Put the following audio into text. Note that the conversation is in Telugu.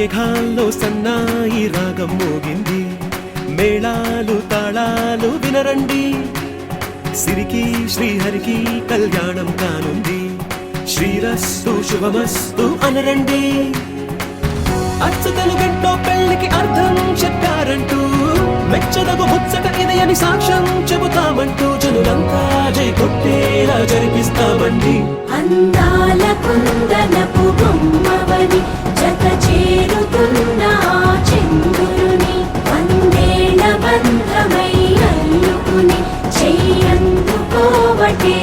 మేఘాల్లో సన్నాయి రాగం మోగింది, మేళాలు తాళాలు వినరండి. సిరికి శ్రీహరికి కళ్యాణం కానుంది, శ్రీరస్తు శుభమస్తు అనరండి. అచ్చ తెలుగింటో పెళ్లికి అర్థం చెప్పారంటూ, మెచ్చదగు ముచ్చట ఇది అని సాక్ష్యం చెబుతామంటూ, జనులంతా జై కొట్టేలా జరిపిస్తామండి. అందాల కుందనపు బొమ్మవని జత చేరుతున్న చంద్రుని, వందేళ్ల బంధమై అల్లుకుని చెయ్యందుకోవటే